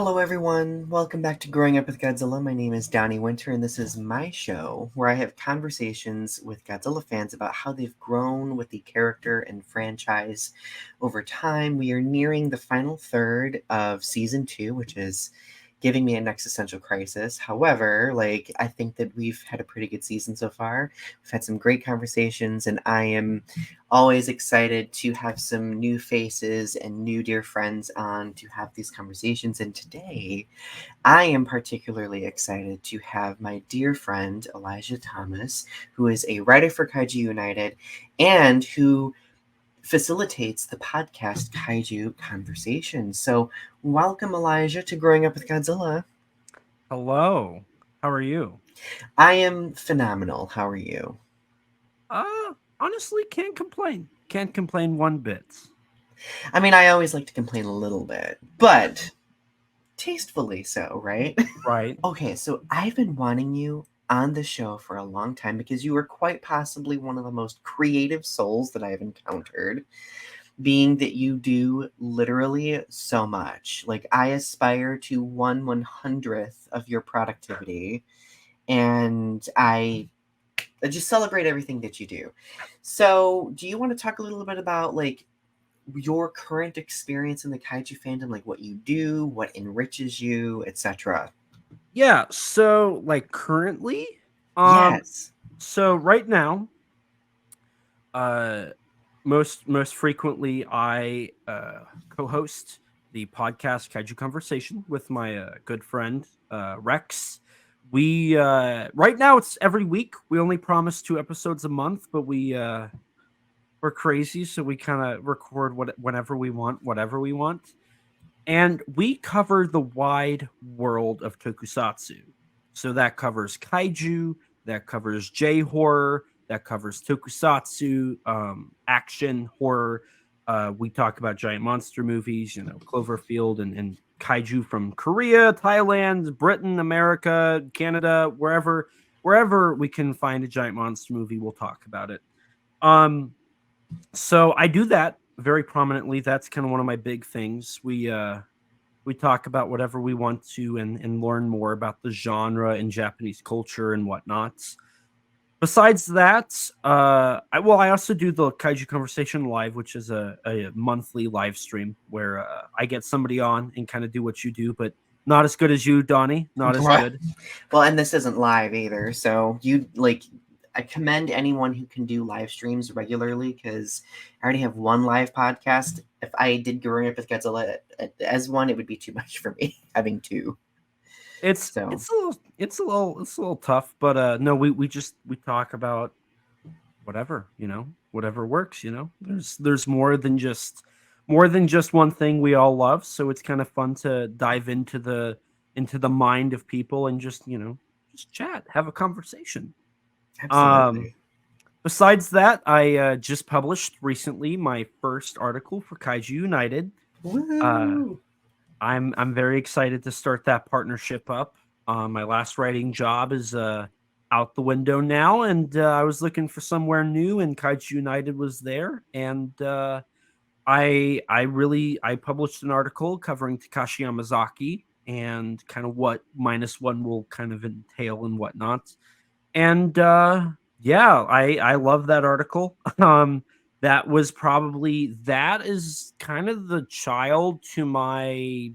Hello, everyone. Welcome back to Growing Up with Godzilla. My name is Donny Winter, and this is my show where I have conversations with Godzilla fans about how they've grown with the character and franchise over time. We are nearing the final third of season 2, which is giving me an existential crisis. However, I think that we've had a pretty good season so far. We've had some great conversations, and I am always excited to have some new faces and new dear friends on to have these conversations. And today, I am particularly excited to have my dear friend Elijah Thomas, who is a writer for Kaiju United and who facilitates the podcast Kaiju Conversation. So, welcome, Elijah, to Growing Up with Godzilla. Hello. How are you? I am phenomenal. How are you? Honestly, can't complain. Can't complain one bit. I mean, I always like to complain a little bit, but tastefully so, right? Right. Okay, so I've been wanting you on the show for a long time because you are quite possibly one of the most creative souls that I have encountered, being that you do literally so much. Like, I aspire to 1/100th of your productivity, and I just celebrate everything that you do. So, do you want to talk a little bit about your current experience in the kaiju fandom, like what you do, what enriches you, etc.? Yeah, so currently, um Yes. so right now, uh most frequently I co-host the podcast Kaiju Conversation with my good friend Rex. We right now it's every week. We only promise 2 episodes a month, but we're crazy, so we kind of record whenever we want, whatever we want. And we cover the wide world of tokusatsu. So that covers kaiju, that covers J horror, that covers tokusatsu, action horror. We talk about giant monster movies, Cloverfield and kaiju from Korea, Thailand, Britain, America, Canada, wherever we can find a giant monster movie, we'll talk about it. Um, so I do that very prominently. That's kind of one of my big things. We talk about whatever we want to and learn more about the genre and Japanese culture and whatnot. Besides that, I also do the Kaiju Conversation Live, which is a monthly live stream where I get somebody on and kind of do what you do, but not as good as you, Donnie. Not as good. Well, and this isn't live either, so I commend anyone who can do live streams regularly because I already have one live podcast. If I did Growing Up with Godzilla as one, it would be too much for me having two. It's So it's a little tough, but no, we talk about whatever, whatever works. There's more than just one thing we all love, so it's kind of fun to dive into the mind of people and just chat, have a conversation. Um, absolutely. Besides that, I just published recently my first article for Kaiju United. Uh, Woo! I'm very excited to start that partnership up. My last writing job is out the window now, and I was looking for somewhere new, and Kaiju United was there, and I published an article covering Takashi Yamazaki and kind of what -1 will kind of entail and whatnot. And yeah, I love that article. That is kind of the child to my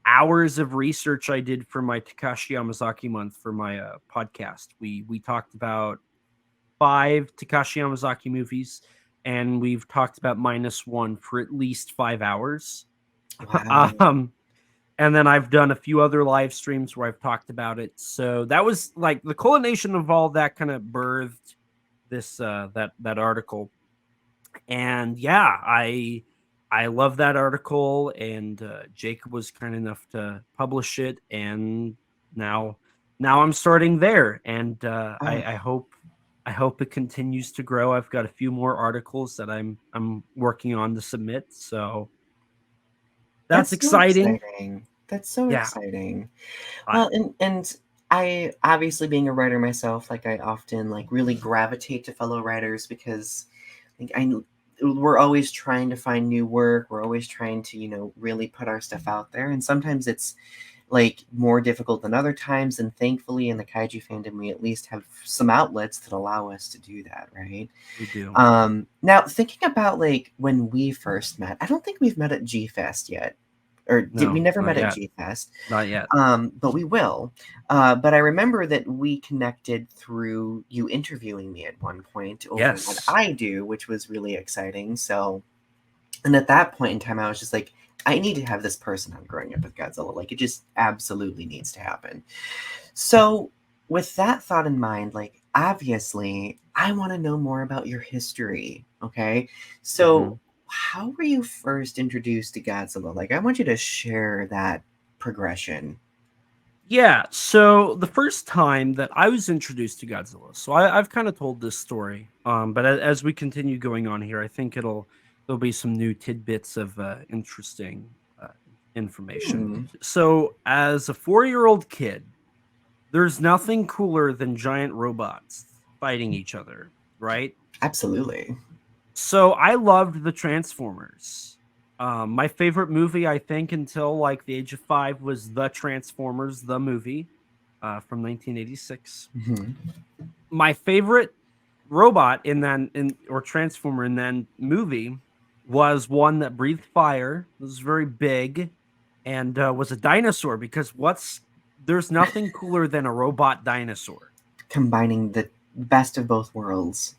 hours of research I did for my Takashi Yamazaki month for my podcast. We talked about 5 Takashi Yamazaki movies, and we've talked about -1 for at least 5 hours. Wow. And then I've done a few other live streams where I've talked about it. So that was like the culmination of all that kind of birthed this that article. And yeah, I love that article, and Jacob was kind enough to publish it, and now I'm starting there, and Oh, I hope it continues to grow. I've got a few more articles that I'm working on to submit, so that's that's so exciting. exciting. That's so Yeah, exciting. I, Well, and I obviously being a writer myself, I often really gravitate to fellow writers because like I we're always trying to find new work. We're always trying to, really put our stuff out there. And sometimes it's like more difficult than other times. And thankfully in the kaiju fandom, we at least have some outlets that allow us to do that. Right. We do. Now thinking about like when we first met, I don't think we've met at G Fest yet. Or did we never met at G Fest? Not yet. But we will. But I remember that we connected through you interviewing me at one point over what I do, which was really exciting. So, and at that point in time, I was just like, I need to have this person on Growing Up with Godzilla. Like, it just absolutely needs to happen. So, with that thought in mind, like, obviously, I want to know more about your history. Okay. So, how were you first introduced to Godzilla? Like, I want you to share that progression. Yeah, so the first time that I was introduced to Godzilla, so I've kind of told this story, but as we continue going on here, I think there'll be some new tidbits of interesting information. So as a 4-year-old kid, there's nothing cooler than giant robots fighting each other, right? Absolutely. So I loved the Transformers. My favorite movie, I think, until like the age of 5 was The Transformers, the movie from 1986. My favorite robot or Transformer in that movie was one that breathed fire, was very big, and was a dinosaur, because there's nothing cooler than a robot dinosaur. Combining the best of both worlds.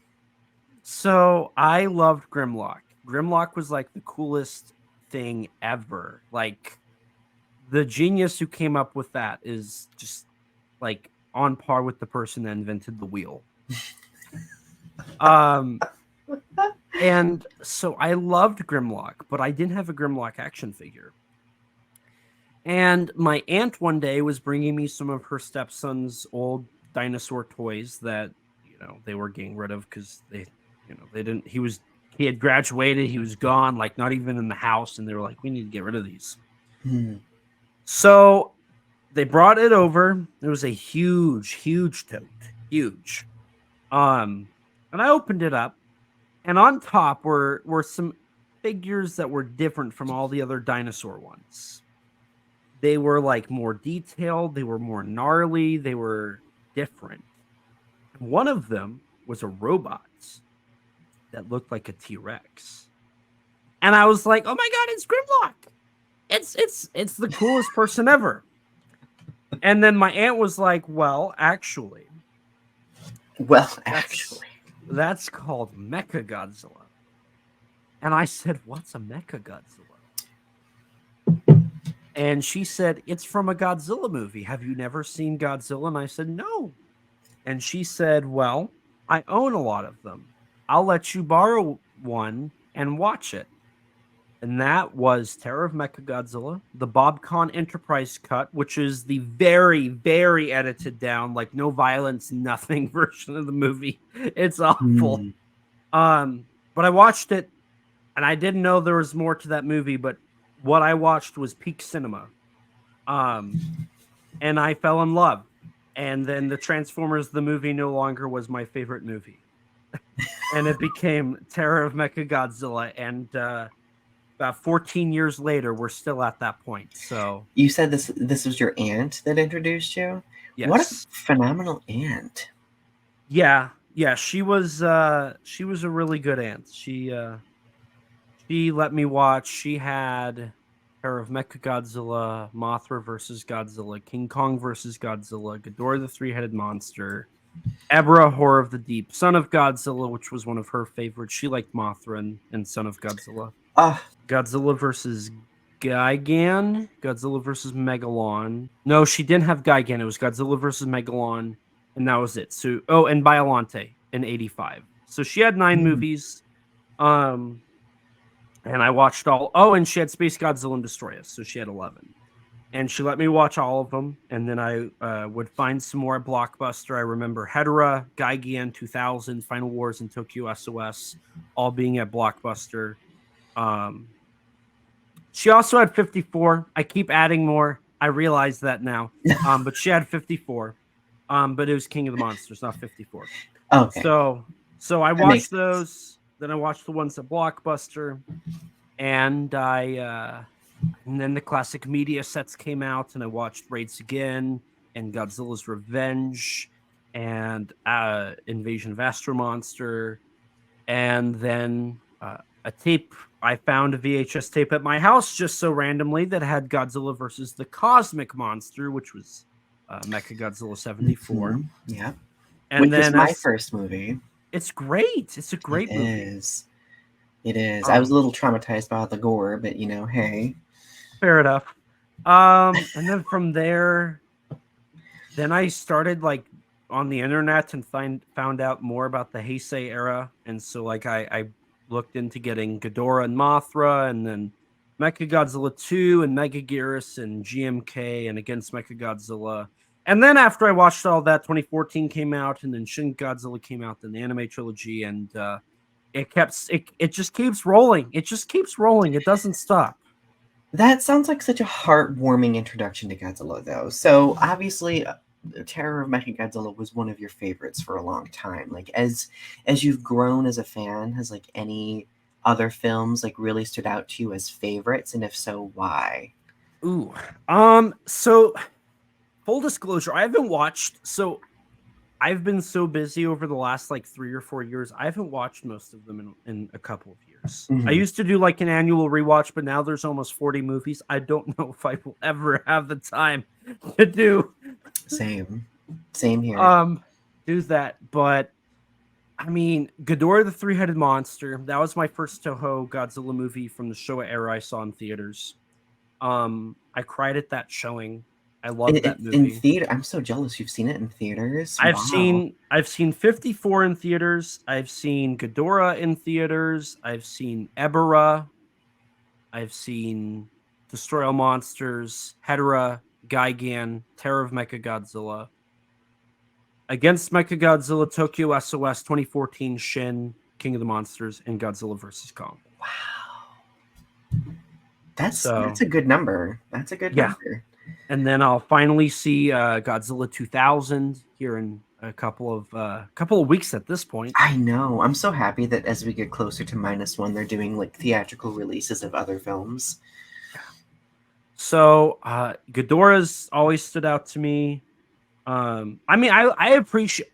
So I loved Grimlock. Grimlock was like the coolest thing ever. Like, the genius who came up with that is just like on par with the person that invented the wheel. And so I loved Grimlock, but I didn't have a Grimlock action figure. And my aunt one day was bringing me some of her stepson's old dinosaur toys that, they were getting rid of because they didn't, he had graduated, he was gone, like not even in the house, and they were like, we need to get rid of these. So they brought it over. It was a huge tote. Huge. And I opened it up, and on top were some figures that were different from all the other dinosaur ones. They were like more detailed, they were more gnarly, they were different. One of them was a robot that looked like a T-Rex. And I was like, oh my God, it's Grimlock. It's the coolest person ever. And then my aunt was like, well, actually. That's called Mechagodzilla. And I said, what's a Mechagodzilla? And she said, it's from a Godzilla movie. Have you never seen Godzilla? And I said, no. And she said, well, I own a lot of them. I'll let you borrow one and watch it. And that was Terror of Mechagodzilla, the Bob Kahn Enterprise cut, which is the very, very edited down, like no violence, nothing version of the movie. It's awful. But I watched it, and I didn't know there was more to that movie, but what I watched was peak cinema. And I fell in love. And then the Transformers, the movie, no longer was my favorite movie. And it became Terror of Mechagodzilla. And about 14 years later, we're still at that point. So you said this was your aunt that introduced you? Yes. What a phenomenal aunt. Yeah. She was a really good aunt. She let me watch. She had Terror of Mechagodzilla, Mothra versus Godzilla, King Kong versus Godzilla, Ghidorah the Three-Headed Monster, Ebra, Horror of the Deep, Son of Godzilla, which was one of her favorites. She liked Mothra and Son of Godzilla. Godzilla versus Gigan, Godzilla versus Megalon. No, she didn't have Gigan. It was Godzilla versus Megalon, and that was it. So, and Biollante in 85. So she had 9 movies. And I watched all. Oh, and she had Space Godzilla and Destroy Us, so she had 11. And she let me watch all of them, and then I would find some more at Blockbuster. I remember Hedorah, Gigan 2000, Final Wars, and Tokyo SOS, all being at Blockbuster. She also had 54. I keep adding more. I realize that now. But she had 54. But it was King of the Monsters, not 54. Okay. So I watched those. Then I watched the ones at Blockbuster, and and then the classic media sets came out, and I watched Raids Again and Godzilla's Revenge and Invasion of Astro Monster, and then a tape. I found a VHS tape at my house just so randomly that had Godzilla versus the Cosmic Monster, which was Mechagodzilla 74. Mm-hmm. Yeah. And Which was then my first movie. it's great. It's a great movie. It is. I was a little traumatized by the gore, but hey. Fair enough. And then from there, then I started like on the internet and found out more about the Heisei era, and so like I looked into getting Ghidorah and Mothra, and then Mechagodzilla 2 and Megaguirus and GMK and Against Mechagodzilla. And then after I watched all that, 2014 came out, and then Shin Godzilla came out, then the anime trilogy, and it just keeps rolling. It just keeps rolling. It doesn't stop. That sounds like such a heartwarming introduction to Godzilla, though. So obviously, Terror of Mechagodzilla was one of your favorites for a long time. Like as you've grown as a fan, has like any other films like really stood out to you as favorites, and if so, why? Ooh, so full disclosure, I haven't watched. So I've been so busy over the last like 3 or 4 years. I haven't watched most of them in a couple of years. Mm-hmm. I used to do like an annual rewatch, but now there's almost 40 movies. I don't know if I will ever have the time to do. Same here. Do that. But I mean, Ghidorah the Three-Headed Monster. That was my first Toho Godzilla movie from the Showa era I saw in theaters. I cried at that showing. I love that movie. In theater, I'm so jealous you've seen it in theaters. I've seen 54 in theaters. I've seen Ghidorah in theaters. I've seen Ebera. I've seen Destroy All Monsters, Hedorah, Gigan, Terror of Mechagodzilla, Against Mechagodzilla, Tokyo SOS, 2014, Shin, King of the Monsters, and Godzilla vs. Kong. Wow. That's a good number. That's a good number. And then I'll finally see Godzilla 2000 here in a couple of weeks at this point. I know. I'm so happy that as we get closer to -1, they're doing like theatrical releases of other films. So Ghidorah's always stood out to me. I mean, I appreciate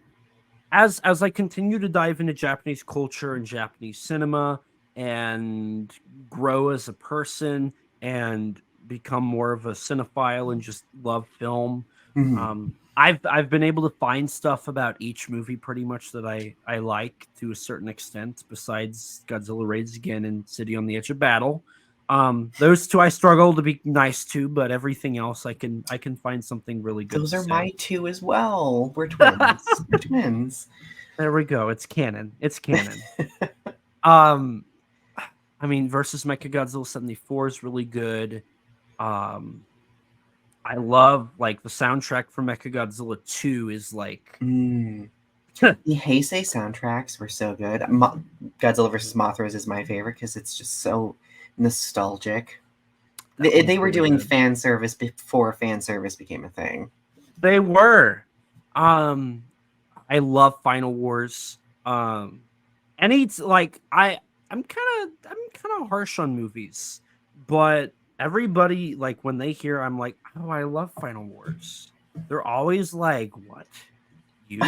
as I continue to dive into Japanese culture and Japanese cinema and grow as a person and become more of a cinephile and just love film. Mm-hmm. I've been able to find stuff about each movie pretty much that I like to a certain extent, besides Godzilla Raids Again and City on the Edge of Battle. Those two I struggle to be nice to, but everything else I can find something really good. Those are my two as well. We're twins. We're twins. There we go. It's canon. I mean, versus Mechagodzilla 74 is really good. I love like the soundtrack for Mechagodzilla 2 is like the Heisei soundtracks were so good. Godzilla vs. Mothra is my favorite because it's just so nostalgic. They were doing fan service before fan service became a thing. They were. I love Final Wars. And it's like I'm kind of harsh on movies, but everybody like when they hear I'm like, oh, I love Final Wars. They're always like, what? You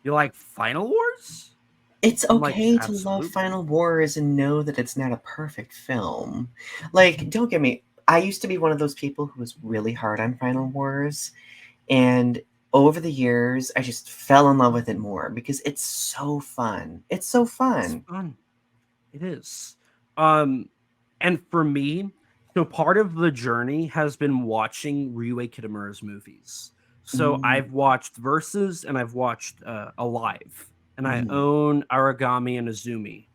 like Final Wars? It's okay to love Final Wars and know that it's not a perfect film. Like, don't get me. I used to be one of those people who was really hard on Final Wars, and over the years, I just fell in love with it more because it's so fun. It's so fun. It's fun. It is. And for me, so part of the journey has been watching Ryuhei Kitamura's movies. So I've watched Versus and I've watched Alive, and I own Aragami and Azumi.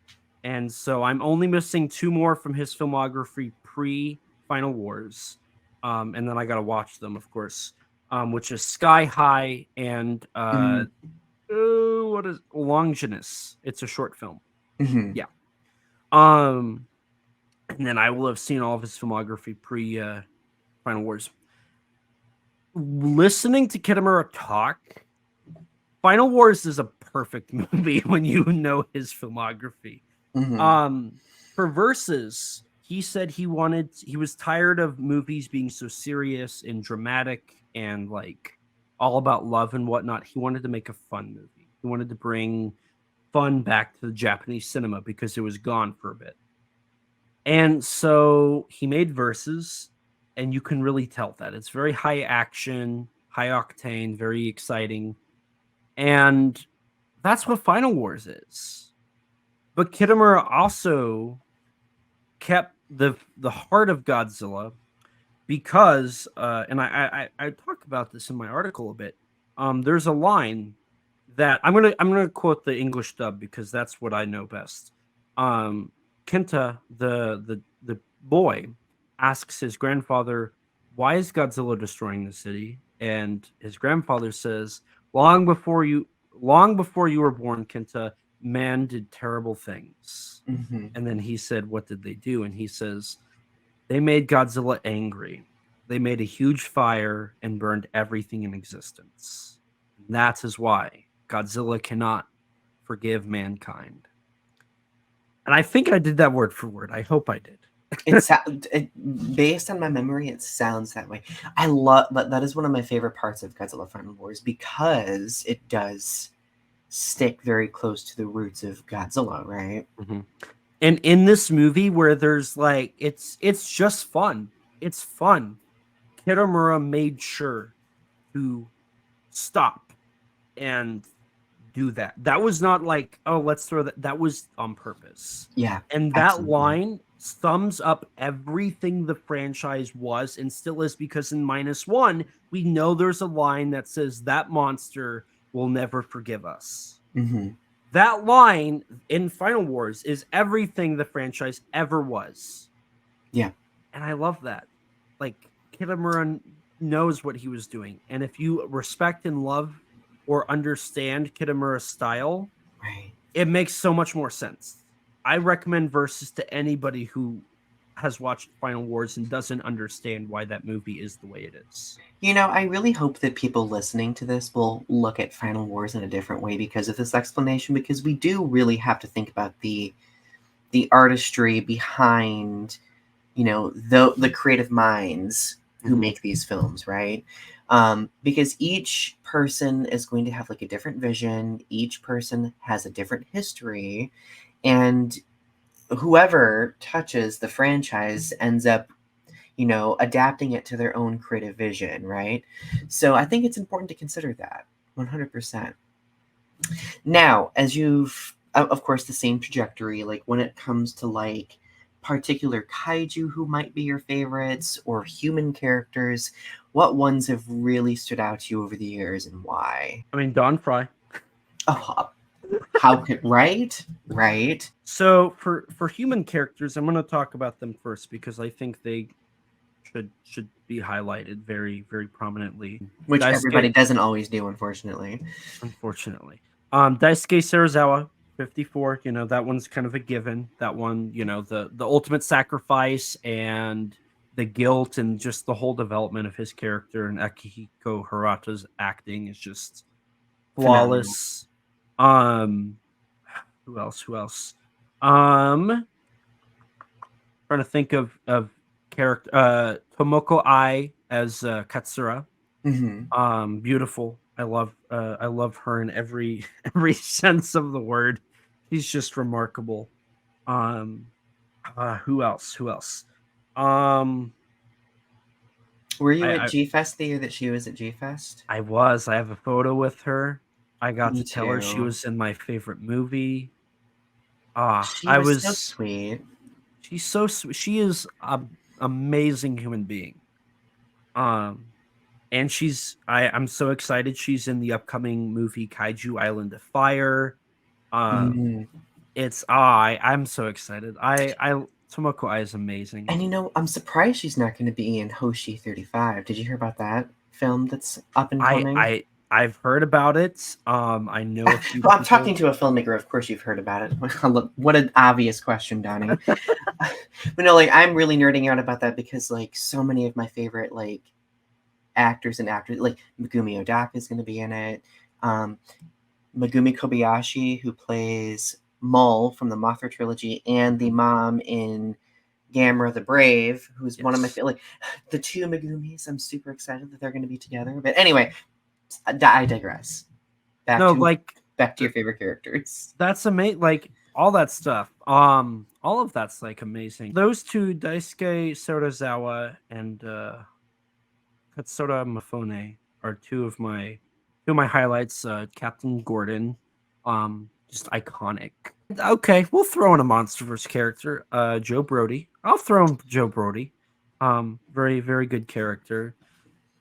And so I'm only missing 2 more from his filmography pre-Final Wars. And then I got to watch them, of course, which is Sky High and what is Longinus? It's a short film. Yeah. And then I will have seen all of his filmography pre Final Wars. Listening to Kitamura talk, Final Wars is a perfect movie when you know his filmography. Mm-hmm. For Versus, he said he was tired of movies being so serious and dramatic and like all about love and whatnot. He wanted to make a fun movie. He wanted to bring fun back to the Japanese cinema because it was gone for a bit. And so he made Versus, and you can really tell that it's very high action, high octane, very exciting. And that's what Final Wars is. But Kitamura also kept the heart of Godzilla because and I talk about this in my article a bit. There's a line that I'm gonna quote the English dub because that's what I know best. Um, Kenta, the boy, asks his grandfather, "Why is Godzilla destroying the city?" And his grandfather says, long before you were born, Kenta, man did terrible things." Mm-hmm. And then he said, "What did they do?" And he says, "They made Godzilla angry. They made a huge fire and burned everything in existence. And that is why Godzilla cannot forgive mankind." And I think I did that word for word. I hope I did. Based on my memory, it sounds that way. I love that is one of my favorite parts of Godzilla Final Wars because it does stick very close to the roots of Godzilla, right? Mm-hmm. And in this movie where there's like it's just fun. It's fun. Kitamura made sure to stop and do that. That was not like, oh, let's throw that. That was on purpose. Yeah. And that Absolutely. line sums up everything the franchise was and still is, because in -1, we know there's a line that says that monster will never forgive us. Mm-hmm. That line in Final Wars is everything the franchise ever was. Yeah. And I love that. Like, Kitamura knows what he was doing. And if you respect and love or understand Kitamura's style, Right. it makes so much more sense. I recommend Versus to anybody who has watched Final Wars and doesn't understand why that movie is the way it is. You know, I really hope that people listening to this will look at Final Wars in a different way because of this explanation, because we do really have to think about the artistry behind, you know, the creative minds who make these films, right? Because each person is going to have like a different vision. Each person has a different history, and whoever touches the franchise ends up, you know, adapting it to their own creative vision, right? So I think it's important to consider that 100%. Now, as you've, of course, the same trajectory, like when it comes to like particular kaiju who might be your favorites or human characters, what ones have really stood out to you over the years and why? I mean, Don Fry. Oh, how could, right? Right. So for human characters, I'm going to talk about them first because I think they should be highlighted very, very prominently. Which everybody doesn't always do, unfortunately. Daisuke Serizawa, 54. You know, that one's kind of a given. That one, you know, the ultimate sacrifice and the guilt and just the whole development of his character, and Akihiko Hirata's acting is just flawless. Phenomenal. Who else? Trying to think of character. Tomoko Ai as Katsura. Mm-hmm. Beautiful. I love her in every sense of the word. She's just remarkable. Who else? Were you at G-Fest the year that she was at G-Fest? I was. I have a photo with her. I got Me to tell her she too. was in my favorite movie. She was so sweet. She's so sweet. She is an amazing human being. And I'm so excited. She's in the upcoming movie Kaiju Island of Fire. I'm so excited. Tomoko Ai is amazing. And you know, I'm surprised she's not going to be in Hoshi 35. Did you hear about that film that's up and coming? I've heard about it. I know a few well, I'm talking to a filmmaker. Of course, you've heard about it. What an obvious question, Donny. But no, like I'm really nerding out about that because like so many of my favorite like actors and actors, like Megumi Odaka is going to be in it. Megumi Kobayashi, who plays Mull from the Mothra trilogy, and the mom in Gamera the Brave, who's one of my Yes. like the two Megumis. I'm super excited that they're going to be together. But anyway, I digress. No, Back to your favorite characters. that's amazing. Like all that stuff. All of that's like amazing. Those two, Daisuke Sorazawa and Katsura Mifune, are two of my highlights. Captain Gordon, just iconic. Okay, we'll throw in a MonsterVerse character. Joe Brody. I'll throw in Joe Brody. Very very good character.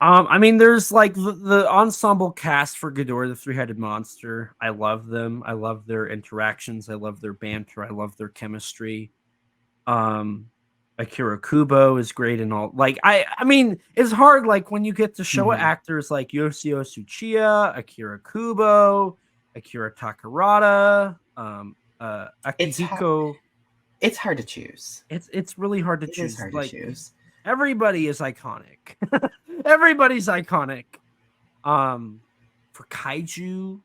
I mean, there's like the ensemble cast for Ghidorah, the three-headed monster. I love them. I love their interactions. I love their banter. I love their chemistry. Um, Akira Kubo is great and all. Like, I mean, it's hard. Like when you get to show actors like Yoshio Tsuchiya, Akira Kubo, Akira Takarada, Akihiko. It's hard to choose. It's really hard to choose. It's hard like, to choose. Everybody is iconic. Everybody's iconic. For kaiju,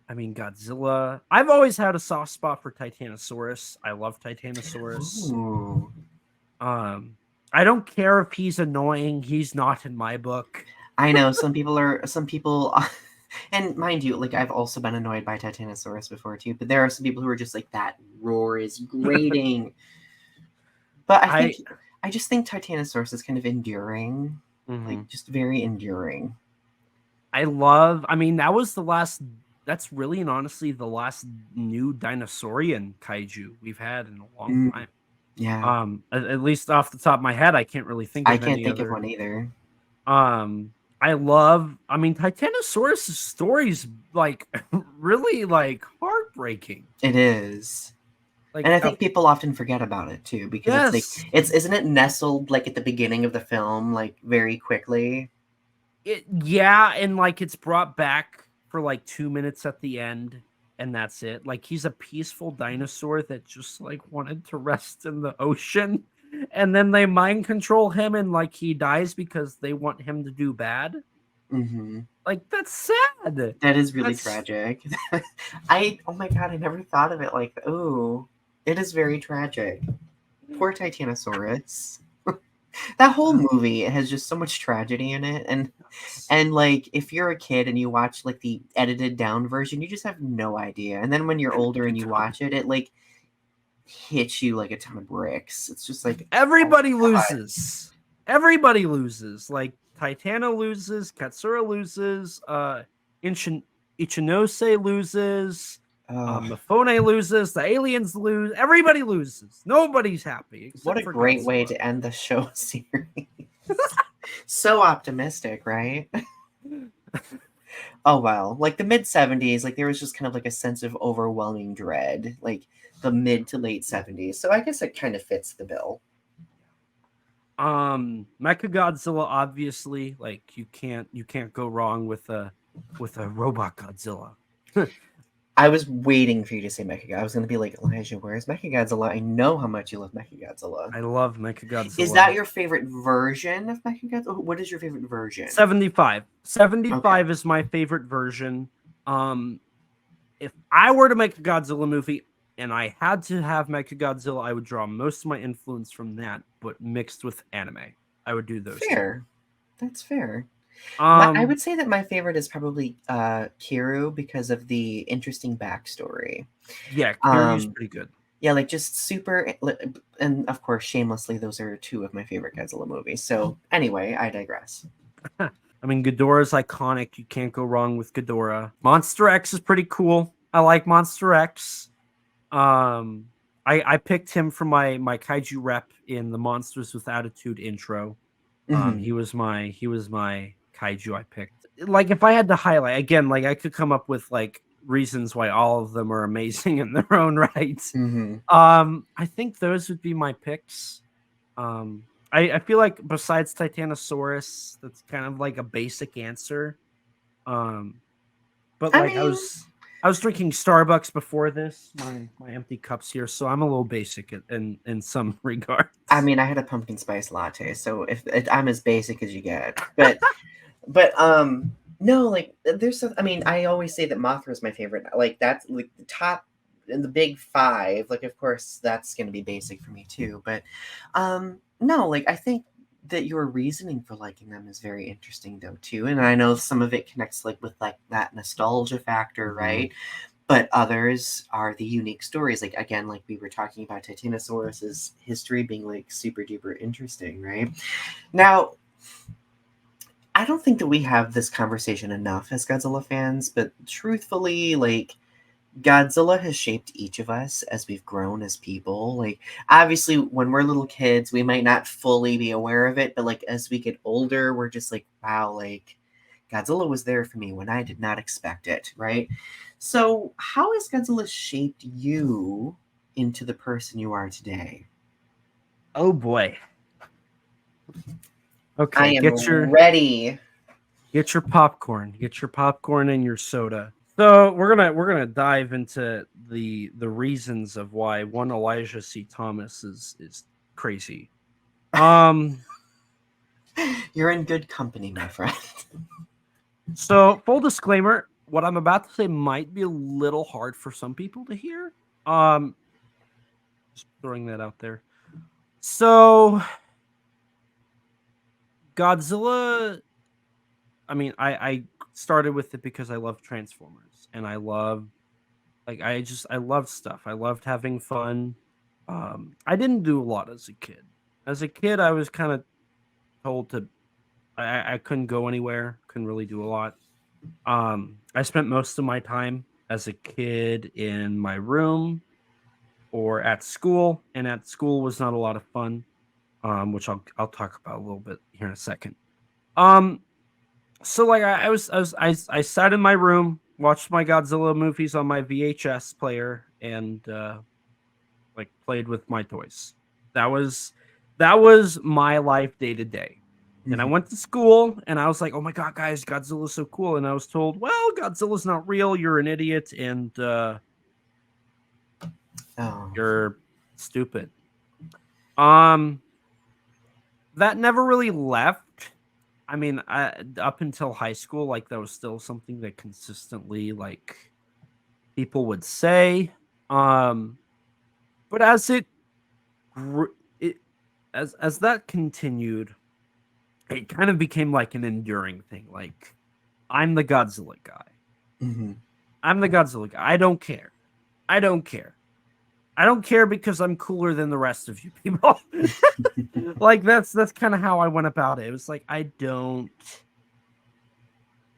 I mean Godzilla. I've always had a soft spot for Titanosaurus. I love Titanosaurus. Ooh. I don't care if he's annoying. He's not in my book. I know some people, and mind you, like I've also been annoyed by Titanosaurus before too. But there are some people who are just like, that roar is grating. But I just think Titanosaurus is kind of enduring, like just very enduring. I mean, that's really and honestly the last new dinosaurian kaiju we've had in a long time. Yeah. At least off the top of my head, I can't really think of I can't think of one either. I mean, Titanosaurus' story's like really like heartbreaking. It is. Like, and I think people often forget about it too, because it's like isn't it nestled like at the beginning of the film, like very quickly? And like it's brought back for like 2 minutes at the end, and that's it. Like he's a peaceful dinosaur that just like wanted to rest in the ocean, and then they mind control him, and like he dies because they want him to do bad. Like that's sad. That is really tragic. Oh my god, I never thought of it like, oh. It is very tragic. Poor Titanosaurus. That whole movie has just so much tragedy in it, and like if you're a kid and you watch like the edited down version, you just have no idea. And then when you're older and you watch it, it like hits you like a ton of bricks. It's just like everybody loses. Everybody loses. Like Titano loses, Katsura loses, Ichinose loses. Mifune loses, the aliens lose, everybody loses. Nobody's happy. What a great way to end the show series. So optimistic, right? Oh well, like the mid-70s, like there was just kind of like a sense of overwhelming dread, like the mid to late 70s. So I guess it kind of fits the bill. Mechagodzilla, obviously, like you can't go wrong with a robot Godzilla. I was waiting for you to say Mechagodzilla. I was going to be like, Elijah, where's Mechagodzilla? I know how much you love Mechagodzilla. I love Mechagodzilla. Is that your favorite version of Mechagodzilla? What is your favorite version? 75. 75 is my favorite version. If I were to make a Godzilla movie and I had to have Mechagodzilla, I would draw most of my influence from that, but mixed with anime. I would do those. Fair. That's fair. I would say that my favorite is probably Kiru because of the interesting backstory. Yeah, Kiru's pretty good. Yeah, like just super, and of course, shamelessly, those are two of my favorite Godzilla movies. So anyway, I digress. I mean, Ghidorah's iconic. You can't go wrong with Ghidorah. Monster X is pretty cool. I like Monster X. I picked him for my kaiju rep in the Monsters with Attitude intro. He was my kaiju I picked. Like if I had to highlight again, like I could come up with like reasons why all of them are amazing in their own right. I think those would be my picks. I feel like besides Titanosaurus, that's kind of like a basic answer. But like I was drinking Starbucks before this, my empty cups here, so I'm a little basic in some regards. I mean, I had a pumpkin spice latte, so if I'm as basic as you get, but No, like there's some, I mean, I always say that Mothra is my favorite. Like that's like the top in the big five. Like of course that's gonna be basic for me too. But no, like I think that your reasoning for liking them is very interesting though too. And I know some of it connects like with like that nostalgia factor, right? But others are the unique stories. Like again, like we were talking about Titanosaurus's history being like super duper interesting, right? Now I don't think that we have this conversation enough as Godzilla fans, but truthfully, like Godzilla has shaped each of us as we've grown as people. Like obviously when we're little kids, we might not fully be aware of it, but like as we get older, we're just like, wow, like Godzilla was there for me when I did not expect it, right? So, how has Godzilla shaped you into the person you are today? Oh boy. I Okay, am ready. get your popcorn. Get your popcorn and your soda. So we're gonna dive into the reasons of why one Elijah C. Thomas is crazy. Um You're in good company, my friend. so full disclaimer, what I'm about to say might be a little hard for some people to hear. Um just throwing that out there. So Godzilla, I mean, I started with it because I love Transformers and I love like I loved stuff. I loved having fun. I didn't do a lot as a kid. As a kid, I was kind of told to I couldn't go anywhere, couldn't really do a lot. I spent most of my time as a kid in my room or at school, and at school was not a lot of fun. Which I'll talk about a little bit here in a second. Um, so like I sat in my room, watched my Godzilla movies on my VHS player, and like played with my toys. That was that was my life day to day. And I Mhm. went to school and I was like, "Oh my god, guys, Godzilla's so cool." And I was told, "Well, Godzilla's not real. You're an idiot and Oh. you're stupid." Um that never really left. I mean, up until high school, like that was still something that consistently like people would say. Um but as it grew, it as that continued, it kind of became like an enduring thing. Like, I'm the Godzilla guy. Mhm. I'm the Godzilla guy. I don't care. I don't care. I don't care because I'm cooler than the rest of you people. Like that's kind of how I went about it. It was like I don't.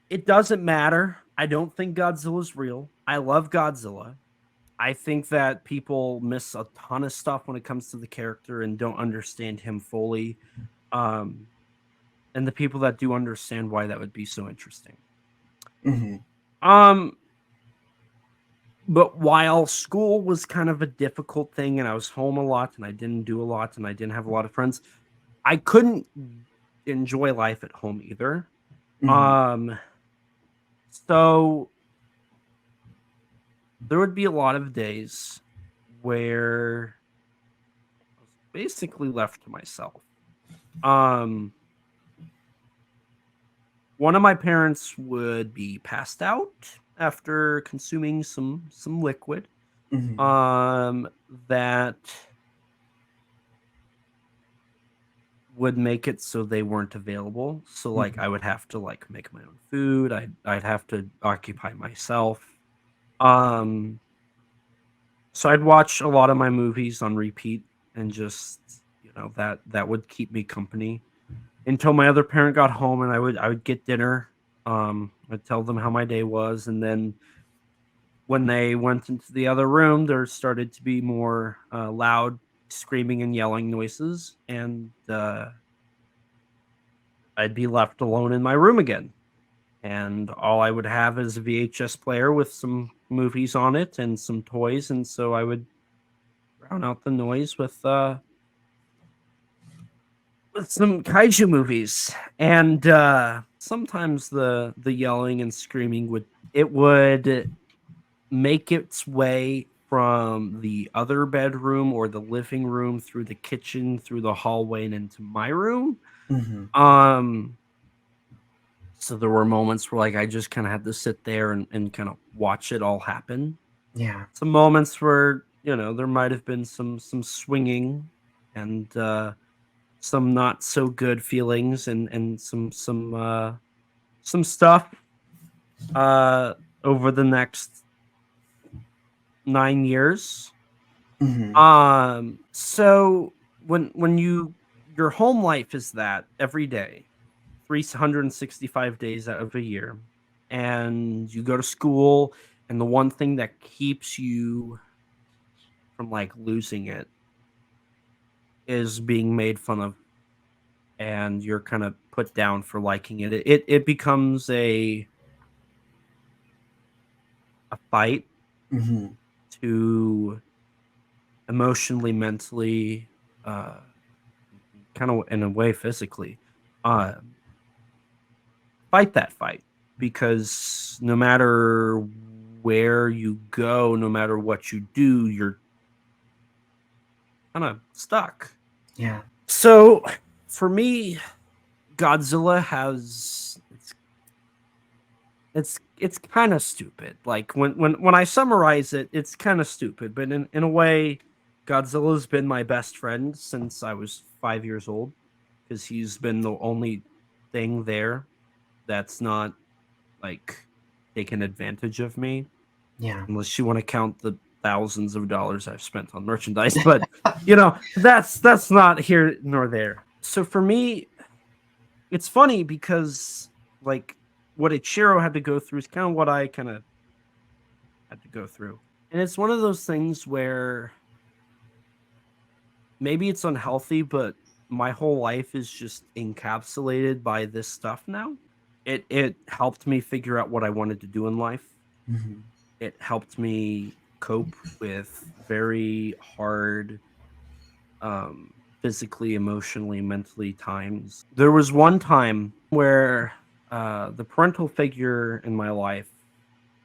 It doesn't matter. I don't think Godzilla's real. I love Godzilla. I think that people miss a ton of stuff when it comes to the character and don't understand him fully. Um, and the people that do understand why that would be so interesting. Mhm. Um, but while school was kind of a difficult thing and I was home a lot and I didn't do a lot and I didn't have a lot of friends, I couldn't enjoy life at home either. Mhm. Um, so there would be a lot of days where I was basically left to myself. Um, one of my parents would be passed out after consuming some liquid. Mhm. Um, that would make it so they weren't available. So like Mhm. I would have to like make my own food. I'd have to occupy myself. Um so I'd watch a lot of my movies on repeat and just that would keep me company until my other parent got home and I would get dinner. I'd tell them how my day was and then when they went into the other room there started to be more loud screaming and yelling noises and I'd be left alone in my room again. And all I would have is a VHS player with some movies on it and some toys. And so I would drown out the noise with some kaiju movies. And sometimes the yelling and screaming would make its way from the other bedroom or the living room through the kitchen, through the hallway, and into my room. Mhm. Um So there were moments where like I just kind of had to sit there and kind of watch it all happen. Yeah. Some moments where, there might have been some swinging and some not so good feelings and some stuff uh over the next 9 years. Hmm. So when your home life is that every day, 365 days out of a year, and you go to school, and the one thing that keeps you from like losing it is being made fun of, and you're kind of put down for liking it. It becomes a fight Hmm. to emotionally, mentally, uh, kind of in a way physically, uh, fight that fight, because no matter where you go, no matter what you do, you're kind of stuck. Yeah. So for me, Godzilla has it's kind of stupid. Like when I summarize it, it's kind of stupid, but in a way, Godzilla's been my best friend since I was 5 years old, because he's been the only thing there that's not like taken advantage of me, Yeah. unless you want to count the thousands of dollars I've spent on merchandise. But that's not here nor there. So for me, it's funny because like what Ichiro had to go through is kind of what I kind of had to go through. And it's one of those things where maybe it's unhealthy, but my whole life is just encapsulated by this stuff now. It helped me figure out what I wanted to do in life. Hmm. It helped me cope with very hard, um, physically, emotionally, mentally times. There was one time where the parental figure in my life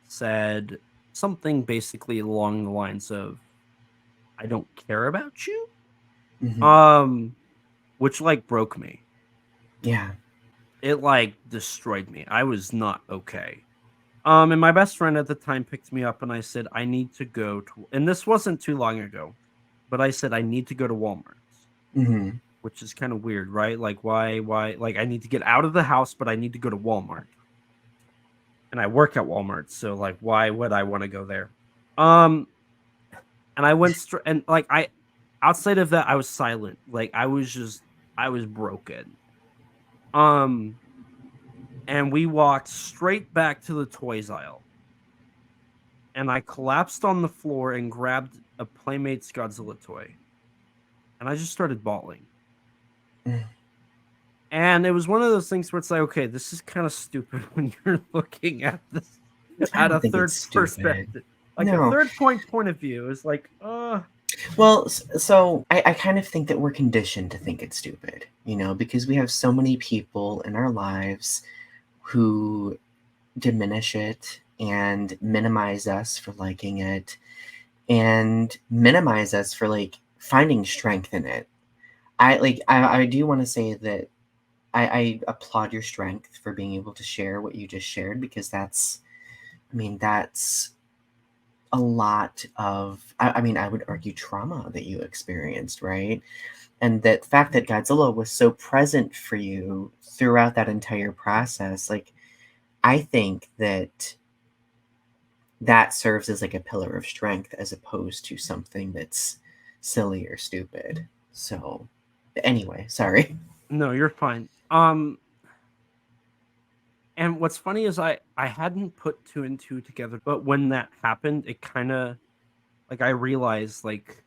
said something basically along the lines of, "I don't care about you," Hmm. um, which like broke me. Yeah. It like destroyed me. I was not okay. And my best friend at the time picked me up, and I said, "I need to go to," and this wasn't too long ago, but I said, "I need to go to Walmart," Hmm. which is kind of weird, right? Like, why? Like, I need to get out of the house, but I need to go to Walmart, and I work at Walmart, so like, why would I want to go there? Um, and I went straight, and like, outside of that, I was silent. Like, I was broken. Um, and we walked straight back to the toys aisle, and I collapsed on the floor and grabbed a Playmates Godzilla toy, and I just started bawling. And it was one of those things where it's like, okay, this is kind of stupid when you're looking at this I at don't a think it's third stupid. perspective, like a No. third point of view. Is like, Well, so I kind of think that we're conditioned to think it's stupid, because we have so many people in our lives who diminish it and minimize us for liking it and minimize us for like finding strength in it. I do want to say that I applaud your strength for being able to share what you just shared, because that's a lot of, I would argue, trauma that you experienced, right? And that fact that Godzilla was so present for you throughout that entire process, like, I think that that serves as like a pillar of strength as opposed to something that's silly or stupid. So, anyway, sorry. no, you're fine. And what's funny is I hadn't put two and two together, but when that happened, it kind of like I realized like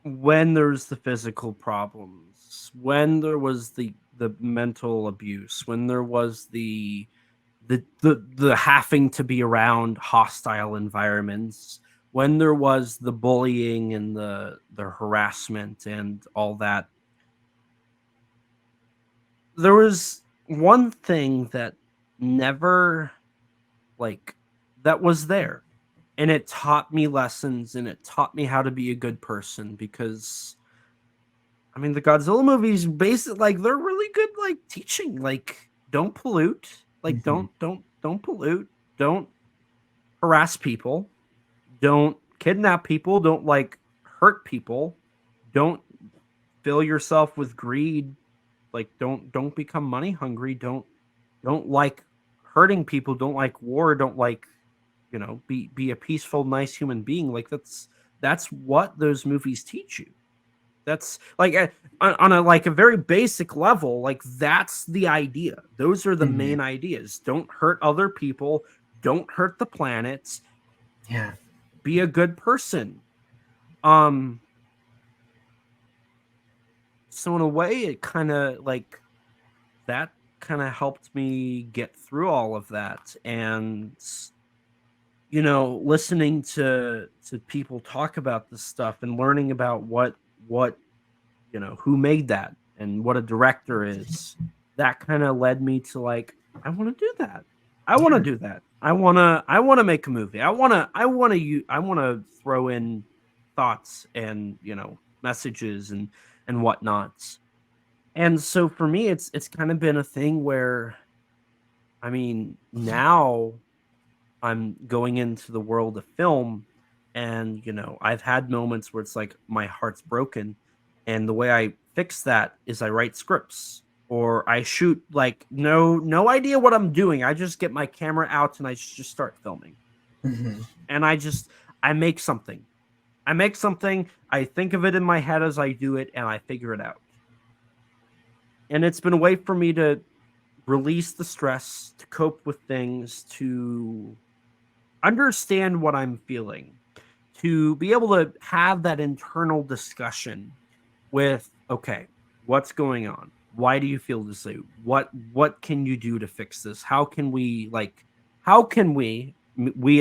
when there's the physical problems, when there was the mental abuse, when there was the having to be around hostile environments, when there was the bullying and the harassment and all that, there was one thing that never like that was there, and it taught me lessons, and it taught me how to be a good person, because I mean, the Godzilla movies, basically, like they're really good, like teaching, like don't pollute, like Mm-hmm. don't pollute, don't harass people, don't kidnap people, don't like hurt people, don't fill yourself with greed, like don't become money hungry, don't like hurting people, don't like war, don't like be a peaceful, nice human being. Like that's what those movies teach you. That's like on a like a very basic level, like that's the idea. Those are the Mm-hmm. main ideas. Don't hurt other people, don't hurt the planet, Yeah. be a good person. Um so in a way it kind of like that kind of helped me get through all of that, and listening to people talk about this stuff and learning about what who made that and what a director is, that kind of led me to like, I want to do that. I want to Yeah. do that. I want to make a movie. I want to throw in thoughts and messages and whatnots. And so for me, it's kind of been a thing where, I mean, now I'm going into the world of film, and I've had moments where it's like my heart's broken, and the way I fix that is I write scripts or I shoot, like no idea what I'm doing. I just get my camera out and I just start filming. Mm-hmm. And I make something. I think of it in my head as I do it, and I figure it out. And it's been a way for me to release the stress, to cope with things, to understand what I'm feeling, to be able to have that internal discussion with, okay, what's going on? Why do you feel this way? What can you do to fix this? How can we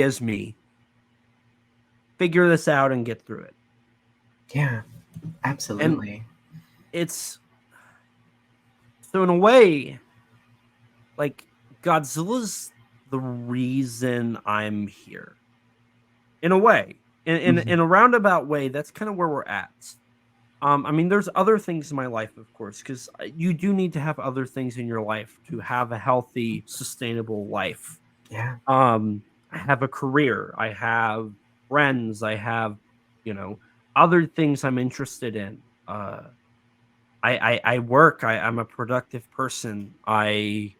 as me figure this out and get through it? Yeah. And Absolutely. it's so in a way, like Godzilla's the reason I'm here. In a way, Mm-hmm. in a roundabout way, that's kind of where we're at. I mean, there's other things in my life, of course, because you do need to have other things in your life to have a healthy, sustainable life. Yeah. I have a career, I have friends, I have, you know, other things I'm interested in. I work. I'm a productive person. I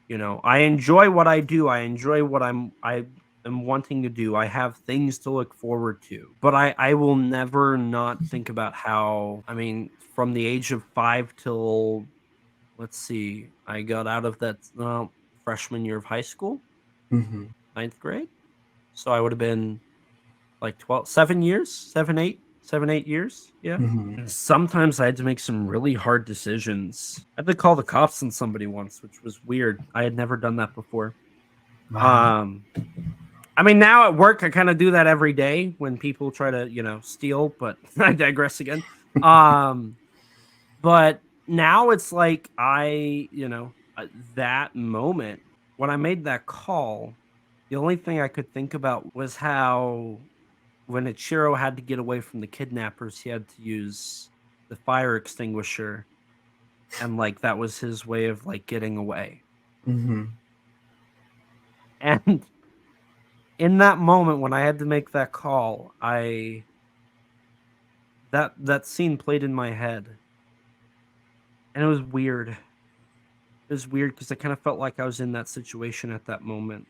enjoy what I do. I enjoy what I am wanting to do. I have things to look forward to. But I will never not think about how, I mean, from the age of 5 till, let's see, I got out of that freshman year of high school, Mm-hmm. ninth grade. So I would have been like 12, 7 years, 7, 8 years. Yeah. Mm-hmm. And sometimes I had to make some really hard decisions. I had to call the cops on somebody once, which was weird. I had never done that before. Wow. Um, I mean, now at work, I kind of do that every day when people try to, steal, but I digress again. Um, but now it's like that moment when I made that call, the only thing I could think about was how when Ichiro had to get away from the kidnappers, he had to use the fire extinguisher, and like that was his way of like getting away. Mm-hmm. And in that moment when I had to make that call, that scene played in my head, and it was weird. It was weird because I kind of felt like I was in that situation at that moment.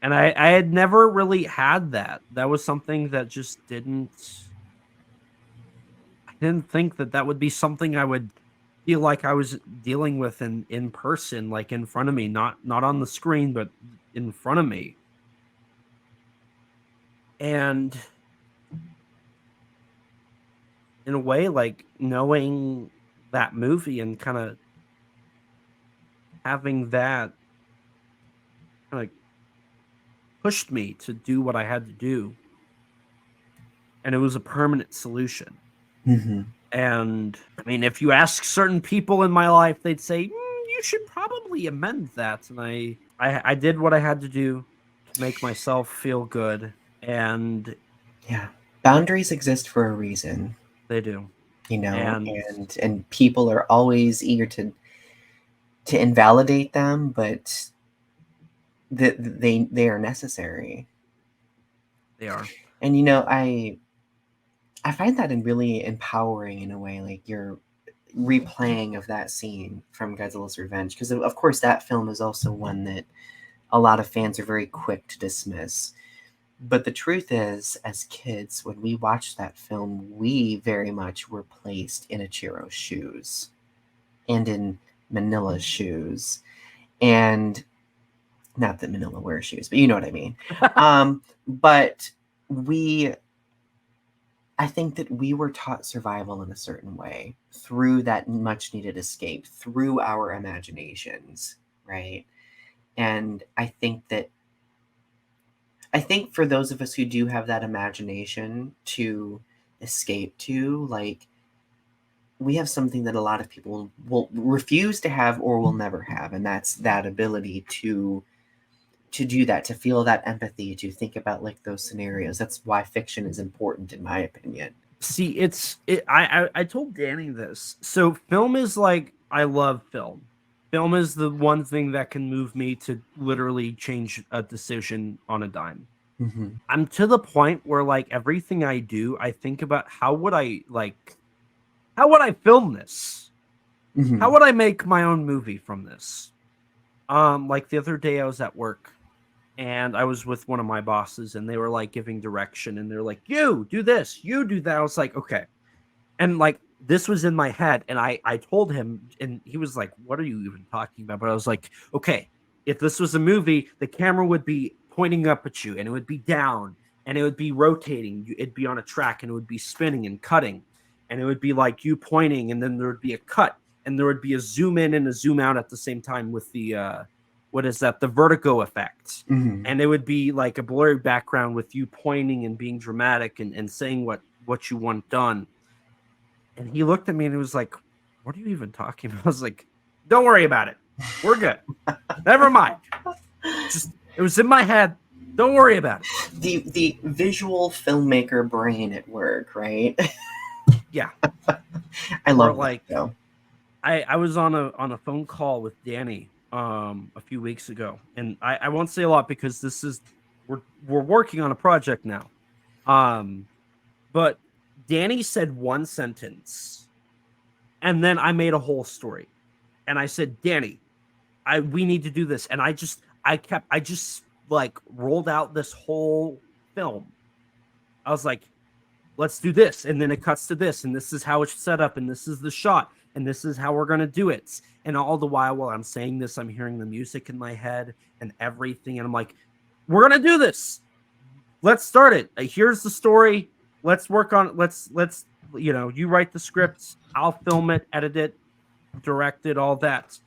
And I had never really had that. That was something that just I didn't think that would be something I would feel like I was dealing with in person, like in front of me, not on the screen, but in front of me. And in a way, like knowing that movie and kind of having that kind of pushed me to do what I had to do. And it was a permanent solution. Mm-hmm. And I mean, if you ask certain people in my life, they'd say, you should probably amend that. And I did what I had to do to make myself feel good. And Yeah. Boundaries exist for a reason. They do. You know, And and people are always eager to invalidate them, but they are necessary. they are. And you know, I find that really empowering in a way, like you're replaying of that scene from Godzilla's Revenge, because of course that film is also one that a lot of fans are very quick to dismiss. But the truth is, as kids, when we watched that film, we very much were placed in Ichiro's shoes and in Manila's shoes. And not that Manila wears shoes, but you know what I mean. But I think that we were taught survival in a certain way through that much needed escape, through our imaginations, right? And I think for those of us who do have that imagination to escape to, like, we have something that a lot of people will refuse to have or will never have, and that's that ability to do that, to feel that empathy, to think about like those scenarios. That's why fiction is important, in my opinion. See, I told Danny this. So film is like, I love film. Film is the one thing that can move me to literally change a decision on a dime. Mm-hmm. I'm to the point where like everything I do, I think about how would I film this? Mm-hmm. How would I make my own movie from this? Like the other day I was at work and I was with one of my bosses and they were like giving direction and they're like, you do this, you do that. I was like, okay. And like, this was in my head and I told him and he was like, what are you even talking about? But I was like, okay, if this was a movie, the camera would be pointing up at you and it would be down and it would be rotating. It'd be on a track and it would be spinning and cutting. And it would be like you pointing and then there would be a cut and there would be a zoom in and a zoom out at the same time with the, what is that? The vertigo effect. Mm-hmm. And it would be like a blurry background with you pointing and being dramatic and saying what you want done. And he looked at me and he was like, what are you even talking about? I was like, don't worry about it. We're good. Never mind. Just, it was in my head. Don't worry about it. The visual filmmaker brain at work, right? Yeah. I love like that, though. I was on a phone call with Danny a few weeks ago, and I won't say a lot because this is we're working on a project now. But Danny said one sentence, and then I made a whole story, and I said, Danny, we need to do this, and I just like rolled out this whole film. I was like, let's do this, and then it cuts to this, and this is how it's set up, and this is the shot, and this is how we're gonna do it. And all the while I'm saying this, I'm hearing the music in my head and everything, and I'm like, we're gonna do this. Let's start it. Here's the story. Let's work on it. Let's you write the scripts, I'll film it, edit it, direct it, all that.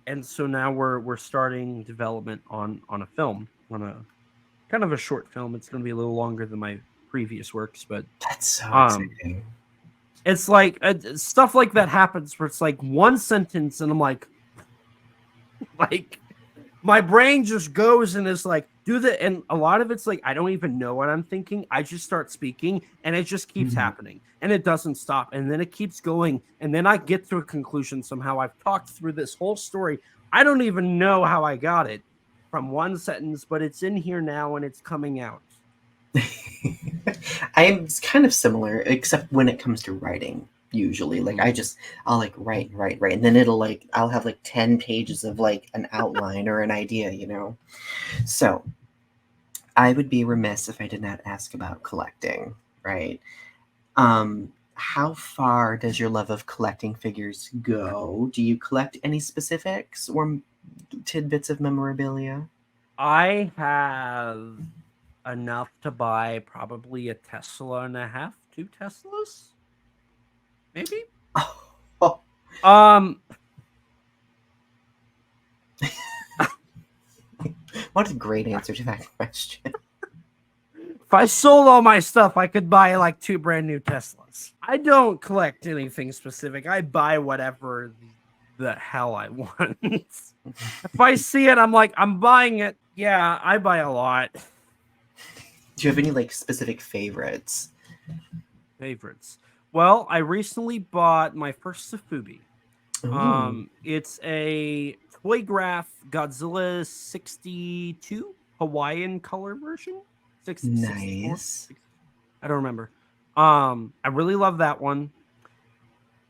And so now we're starting development on a film, on a kind of a short film. It's going to be a little longer than my previous works, but that's so exciting. It's like stuff like that happens where it's like one sentence and I'm like my brain just goes and is like, do the, and a lot of it's like, I don't even know what I'm thinking. I just start speaking and it just keeps happening and it doesn't stop. And then it keeps going. And then I get to a conclusion somehow. I've talked through this whole story. I don't even know how I got it from one sentence, but it's in here now and it's coming out. I'm kind of similar, except when it comes to writing. Usually, like I'll like write, and then I'll have like 10 pages of like an outline or an idea, you know. So I would be remiss if I did not ask about collecting, right? How far does your love of collecting figures go? Do you collect any specifics or tidbits of memorabilia? I have enough to buy probably a Tesla and a half, 2 Teslas. Maybe. Oh. What a great answer to that question. If I sold all my stuff, I could buy like 2 brand new Teslas. I don't collect anything specific. I buy whatever the hell I want. If I see it, I'm like, I'm buying it. Yeah, I buy a lot. Do you have any like specific favorites? Well, I recently bought my first Safubi. Ooh, It's a toy graph Godzilla 62 Hawaiian color version. 64. nice. I don't remember. I really love that one.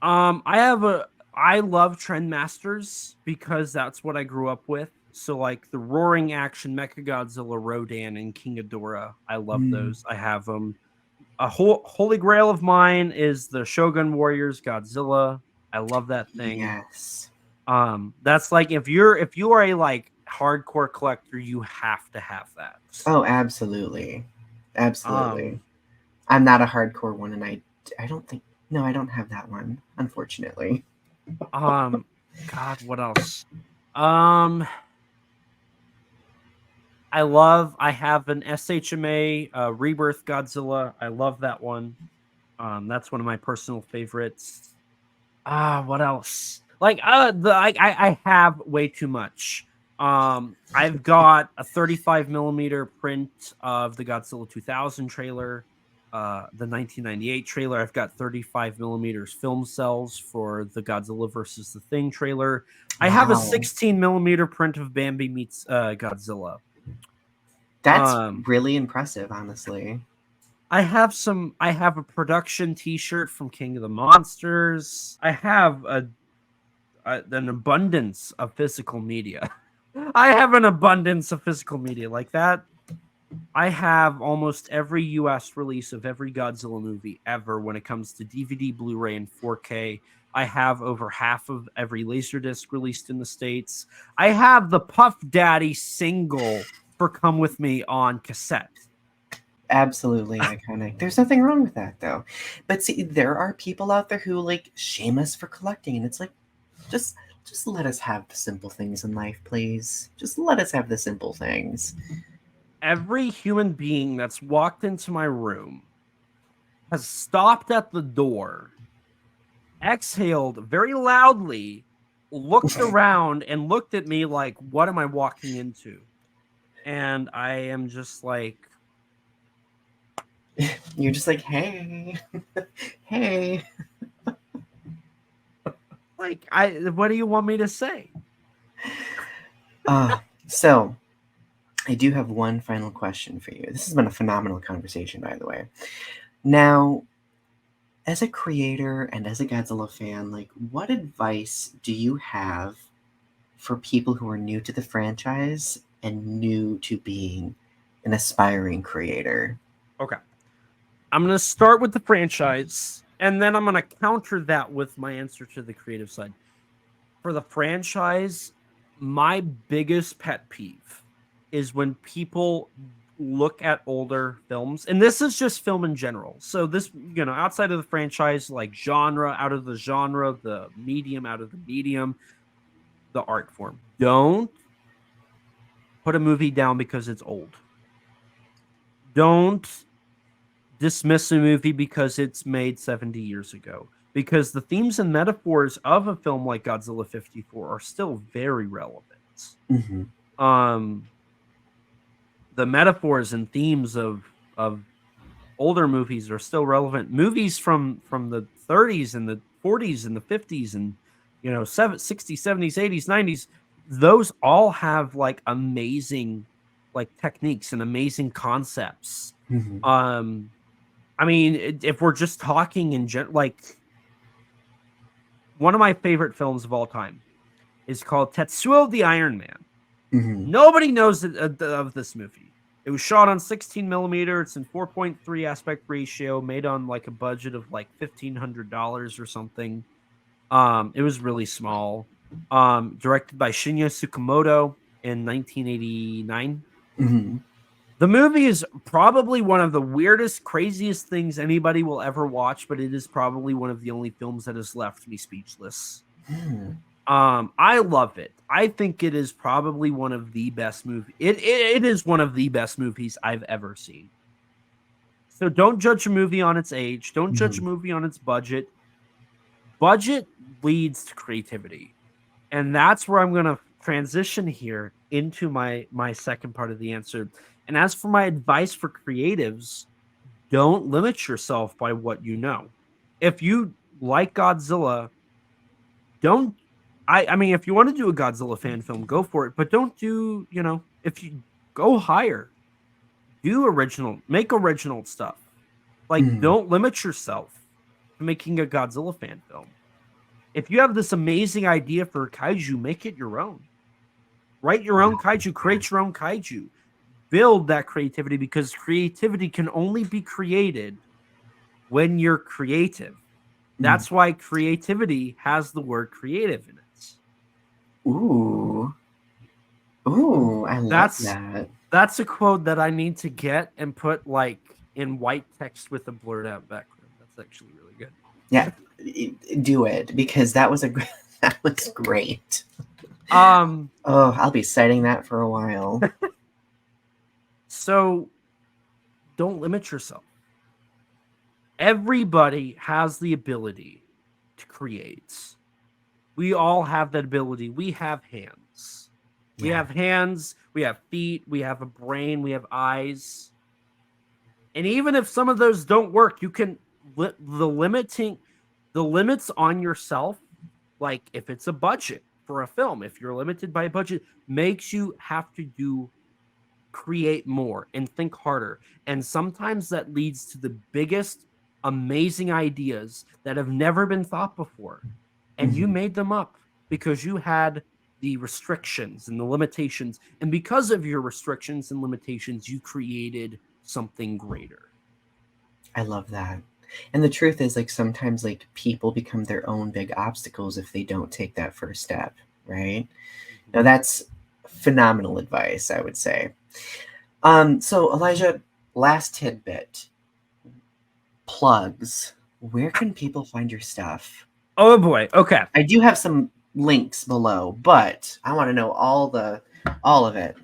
I love Trendmasters because that's what I grew up with. So like the Roaring Action Mechagodzilla Rodan and King Ghidorah, I love Mm, those. I have them. A holy grail of mine is the Shogun Warriors Godzilla. I love that thing. yes. That's like if you are a like hardcore collector, you have to have that. Oh, absolutely. Absolutely. Um, I'm not a hardcore one, and I don't think, no, I don't have that one, unfortunately. um, God, what else? Um, I have an SHMA Rebirth Godzilla. I love that one. That's one of my personal favorites. What else? Like I have way too much. I've got a 35 millimeter print of the Godzilla 2000 trailer, the 1998 trailer. I've got 35 millimeters film cells for the Godzilla versus the Thing trailer. I have a Wow. 16 millimeter print of Bambi meets Godzilla. That's Um, really impressive, honestly. I have a production T-shirt from King of the Monsters. I have an abundance of physical media. I have an abundance of physical media like that. I have almost every US release of every Godzilla movie ever when it comes to DVD, Blu-ray, and 4K. I have over half of every Laserdisc released in the States. I have the Puff Daddy single for Come With Me on cassette. Absolutely iconic. There's nothing wrong with that, though. But see, there are people out there who like shame us for collecting, and it's like, just just let us have the simple things in life, please. Just let us have the simple things. Every human being that's walked into my room has stopped at the door, exhaled very loudly, looked around, and looked at me like, what am I walking into? And I am just like, You're just like, hey, hey. what do you want me to say? So I do have one final question for you. This has been a phenomenal conversation, by the way. Now, as a creator and as a Godzilla fan, like, what advice do you have for people who are new to the franchise and new to being an aspiring creator? Okay. I'm going to start with the franchise, and then I'm going to counter that with my answer to the creative side. For the franchise, my biggest pet peeve is when people look at older films, and this is just film in general. So this, outside of the franchise, like genre, out of the genre, the medium, out of the medium, the art form. Don't put a movie down because it's old. Don't dismiss a movie because it's made 70 years ago. Because the themes and metaphors of a film like Godzilla 54 are still very relevant. Mm-hmm. Um, the metaphors and themes of older movies are still relevant. Movies from the 30s and the 40s and the 50s and 60s, 70s, 80s, 90s, those all have like amazing like techniques and amazing concepts. Mm-hmm. I mean, if we're just talking in like one of my favorite films of all time is called Tetsuo the Iron Man. Mm-hmm. Nobody knows of this movie. It was shot on 16 millimeter. It's in 4.3 aspect ratio, made on like a budget of like $1,500 or something. It was really small. Directed by Shinya Tsukamoto in 1989. Mm-hmm. The movie is probably one of the weirdest, craziest things anybody will ever watch, but it is probably one of the only films that has left me speechless. Mm-hmm. I love it. I think it is probably one of the best movies. It is one of the best movies I've ever seen. So don't judge a movie on its age. Don't judge Mm-hmm. a movie on its budget. Budget leads to creativity, and that's where I'm going to transition here into my second part of the answer. And as for my advice for creatives, don't limit yourself by what you know. if you like Godzilla, don't. I mean, if you want to do a Godzilla fan film, go for it. But don't do, if you go higher, make original stuff. Like, Mm. don't limit yourself to making a Godzilla fan film. If you have this amazing idea for kaiju, make it your own. Write your own kaiju, create your own kaiju. Build that creativity, because creativity can only be created when you're creative. Mm. That's why creativity has the word creative in it. Ooh. Ooh, I love that. That's a quote that I need to get and put like in white text with a blurred out background. That's actually really good. Yeah, do it, because that was that was great. Oh, I'll be citing that for a while. So don't limit yourself. Everybody has the ability to create. We all have that ability. We have hands. Yeah. We have hands, we have feet, we have a brain, we have eyes. And even if some of those don't work, you can the limits on yourself, like if it's a budget for a film, if you're limited by a budget, makes you have to create more and think harder. And sometimes that leads to the biggest amazing ideas that have never been thought before. And you made them up because you had the restrictions and the limitations. And because of your restrictions and limitations, you created something greater. I love that. And the truth is, like, sometimes like people become their own big obstacles if they don't take that first step, right? Now that's phenomenal advice, I would say. So Elijah, last tidbit. Plugs. Where can people find your stuff? Oh boy. Okay. I do have some links below, but I want to know all of it.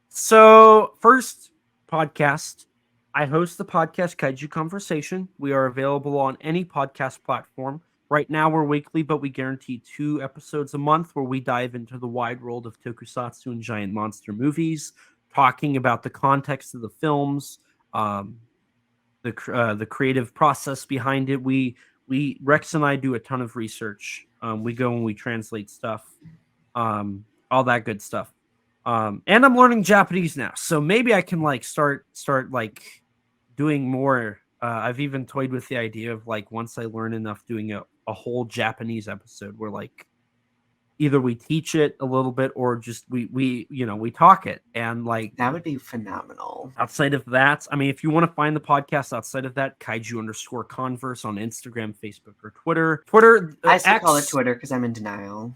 So, first, podcast. I host the podcast Kaiju Conversation. We are available on any podcast platform. Right now, we're weekly, but we guarantee 2 episodes a month where we dive into the wide world of tokusatsu and giant monster movies, talking about the context of the films, the creative process behind it. Rex and I do a ton of research. We go and we translate stuff, all that good stuff. And I'm learning Japanese now, so maybe I can like start like doing more. I've even toyed with the idea of like once I learn enough, doing a whole Japanese episode where like either we teach it a little bit or just we talk it, and like that would be phenomenal. Outside of that, I mean, if you want to find the podcast outside of that, Kaiju_Converse on Instagram, Facebook, or Twitter. I still call it Twitter because I'm in denial.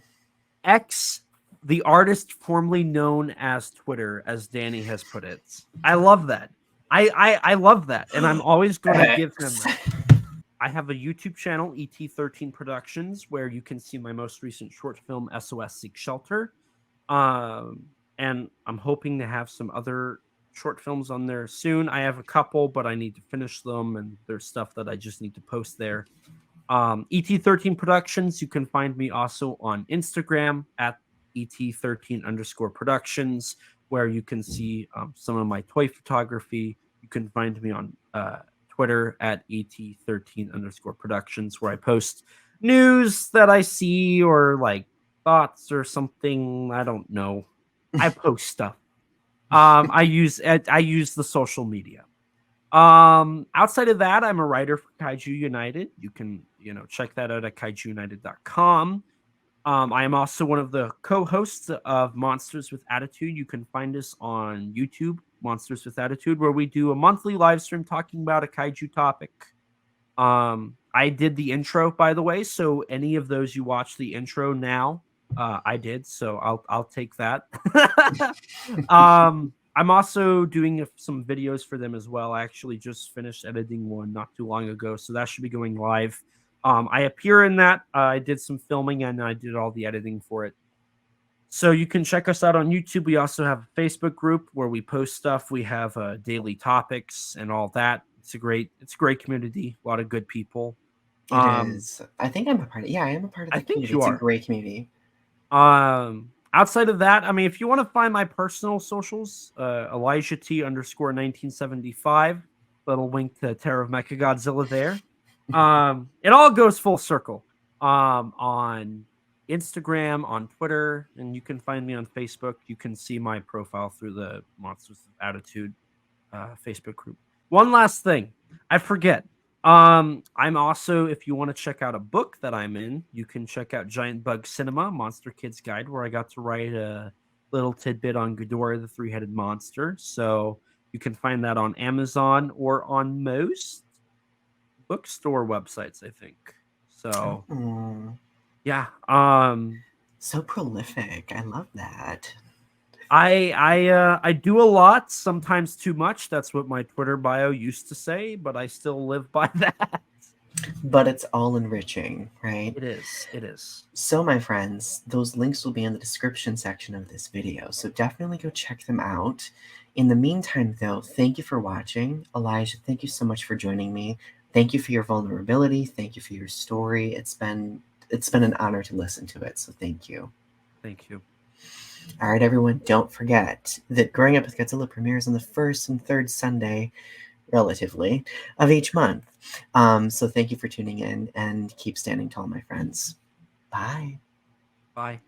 X, the artist formerly known as Twitter, as Danny has put it. I love that. I love that, and I'm always going to give him that. I have a YouTube channel, ET13 Productions, where you can see my most recent short film, SOS Seek Shelter. And I'm hoping to have some other short films on there soon. I have a couple, but I need to finish them, and there's stuff that I just need to post there. ET13 Productions, you can find me also on Instagram at ET13_Productions, where you can see some of my toy photography. You can find me on Twitter at ET13_Productions, where I post news that I see or like thoughts or something. I don't know. I post stuff. I use the social media. Outside of that, I'm a writer for Kaiju United. You can check that out at kaijuunited.com. I am also one of the co-hosts of Monsters with Attitude. You can find us on YouTube, Monsters with Attitude, where we do a monthly live stream talking about a kaiju topic. I did the intro, by the way, so any of those you watch the intro now, I did, so I'll take that. I'm also doing some videos for them as well. I actually just finished editing one not too long ago, so that should be going live. I appear in that. I did some filming and I did all the editing for it. So you can check us out on YouTube. We also have a Facebook group where we post stuff. We have daily topics and all that. It's a great community. A lot of good people. It is. I think I'm a part of. Yeah, I am a part of the community. It's a great community. Outside of that, I mean, if you want to find my personal socials, Elijah T_1975, little link to Terror of Mechagodzilla there. It all goes full circle. On Instagram, on Twitter, and you can find me on Facebook. You can see my profile through the Monsters of Attitude Facebook group. One last thing, I forget. I'm also, if you want to check out a book that I'm in, you can check out Giant Bug Cinema, Monster Kids Guide, where I got to write a little tidbit on Ghidorah the Three-Headed Monster. So you can find that on Amazon or on most bookstore websites, I think. So Oh, yeah, so prolific. I love that. I do a lot, sometimes too much. That's what my Twitter bio used to say, but I still live by that. But it's all enriching, right? It is. It is. So, my friends, those links will be in the description section of this video, so definitely go check them out. In the meantime, though, thank you for watching. Elijah, thank you so much for joining me. Thank you for your vulnerability. Thank you for your story. It's been an honor to listen to it, so thank you. Thank you. All right, everyone, don't forget that Growing Up with Godzilla premieres on the first and third Sunday, relatively, of each month. So thank you for tuning in, and keep standing tall, my friends. Bye. Bye.